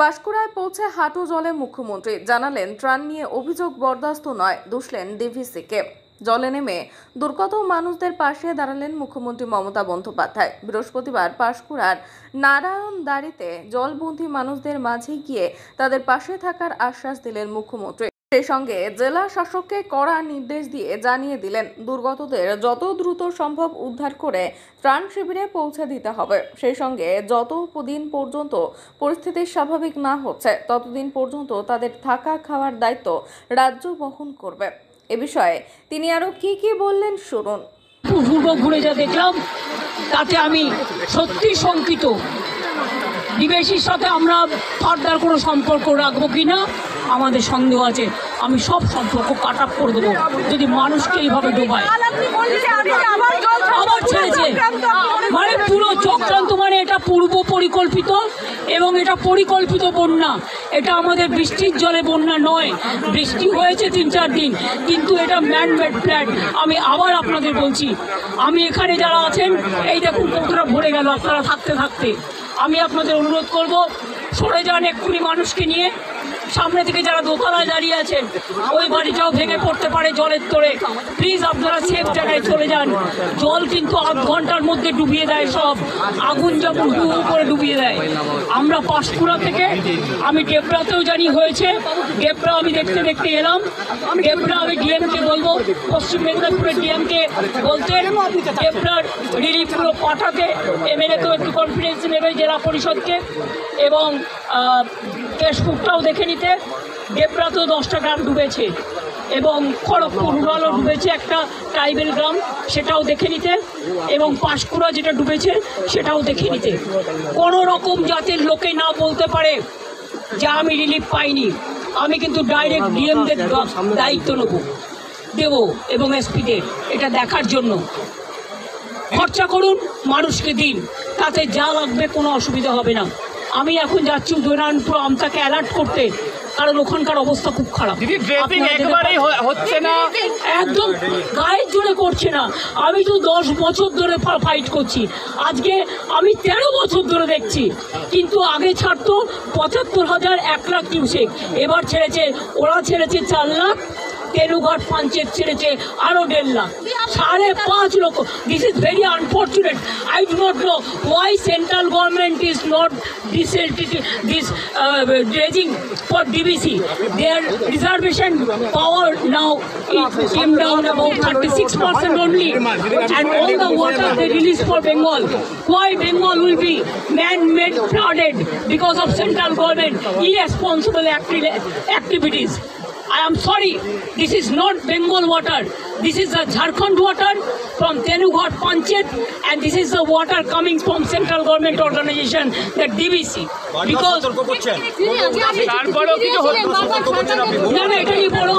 পাঁশকুড়ায় পৌঁছে হাঁটু জলে মুখ্যমন্ত্রী জানালেন ত্রাণ নিয়ে অভিযোগ বরদাস্ত নয়, দুষলেন ডিভিসিকে। জলে নেমে দুর্গত মানুষদের পাশে দাঁড়ালেন মুখ্যমন্ত্রী মমতা বন্দ্যোপাধ্যায়। বৃহস্পতিবার পাঁশকুড়ার নারায়ণদাড়িতে জলবন্দী মানুষদের মাঝে গিয়ে তাদের পাশে থাকার আশ্বাস দিলেন মুখ্যমন্ত্রী। সেই সঙ্গে জেলা শাসককে কড়া নির্দেশ দিয়ে জানিয়ে দিলেন দুর্গতদের যত দ্রুত সম্ভব উদ্ধার করে ত্রাণ শিবিরে পৌঁছে দিতে হবে। সেই সঙ্গে যতদিন পর্যন্ত পরিস্থিতি স্বাভাবিক না হচ্ছে ততদিন পর্যন্ত তাদের থাকা খাওয়ার দায়িত্ব রাজ্য বহন করবে। এ বিষয়ে তিনি আরো কি বললেন শুনুন। পূর্ব ঘুরে যা দেখলাম তাতে আমি সত্যি শঙ্কিত। ডিভিসির সাথে আমরা ফার্দার কোনো সম্পর্ক রাখবো কিনা আমাদের সন্দেহ আছে। আমি সব সম্পর্ক কাট আপ করে দেবো যদি মানুষকে এইভাবে ডোবায়। আবার ছেড়েছে মানে পুরো চক্রান্ত, মানে এটা পূর্ব পরিকল্পিত এবং এটা পরিকল্পিত বন্যা। এটা আমাদের বৃষ্টির জলে বন্যা নয়, বৃষ্টি হয়েছে 3-4 দিন, কিন্তু এটা ম্যানমেড প্ল্যান। আমি আবার আপনাদের বলছি, আমি এখানে যারা আছেন এই দেখুন কতটা ভরে গেল আপনারা থাকতে থাকতে। আমি আপনাদের অনুরোধ করব সরে যান এক্ষুনি মানুষকে নিয়ে। সামনে থেকে যারা দোতলায় দাঁড়িয়ে আছেন ওই বাড়িটাও ভেঙে পড়তে পারে জলের তোড়ে। প্লিজ আপনারা সেফ জায়গায় চলে যান। জল কিন্তু আধ ঘন্টার মধ্যে ডুবিয়ে দেয় সব, আগুন যেমন করে ডুবিয়ে দেয়। আমরা পাঁশকুড়া থেকে আমি ডেবরাতেও জানি হয়েছে, ডেবরা আমি দেখতে দেখতে এলাম। ডেবরা আমি ডিএমকে বলবো, পশ্চিম মেদিনীপুরের ডিএমকে বলতে ডেবরার রিলিফগুলো পাঠাতে, এমএলএকেও একটু কনফিডেন্স নেবে, জেলা পরিষদকে, এবং কেশপুরটাও দেখে নিতে। ডেবরাতেও 10টা গ্রাম ডুবেছে এবং খড়গপুর রুরালও ডুবেছে, একটা ট্রাইবেল গ্রাম, সেটাও দেখে নিতে, এবং পাঁশকুড়া যেটা ডুবেছে সেটাও দেখে নিতে। কোনো রকম জাতের লোকে না বলতে পারে যে আমি রিলিফ পাইনি। আমি কিন্তু ডাইরেক্ট ডিএমদের দায়িত্ব দেব এবং এসপিদের এটা দেখার জন্য। খরচা করুন, মানুষকে দিন, তাতে যা লাগবে কোনো অসুবিধা হবে না। আমি এখন যাচ্ছি উদয়নারায়ণপুর আমতাকে অ্যালার্ট করতে, কারণ ওখানকার অবস্থা খুব খারাপ। হচ্ছে না, একদম গায়ের জোরে করছে না। আমি তো 10 বছর ধরে ফাইট করছি, আজকে আমি 13 বছর ধরে দেখছি। কিন্তু আগে ছাড়তো 75,000 1 লাখ কিউসেক, এবার ছেড়েছে, ওরা ছেড়েছে 4 লাখ, তেনুঘাট পঞ্চায়েত ছেড়েছে আরো 1.5 লাখ, 5.5 লক্ষ। This is very unfortunate. I do not know Y central government is not this dredging for DVC. Their reservation power now it came down about 36% only, and all the water they release for Bengal. Why Bengal will be man-made flooded because of central government irresponsible activities? I am sorry, this is not Bengal water. This is the Jharkhand water from Tenughat Panchayat, and this is the water coming from central government organization, the DVC. Because এটা নিয়ে বড়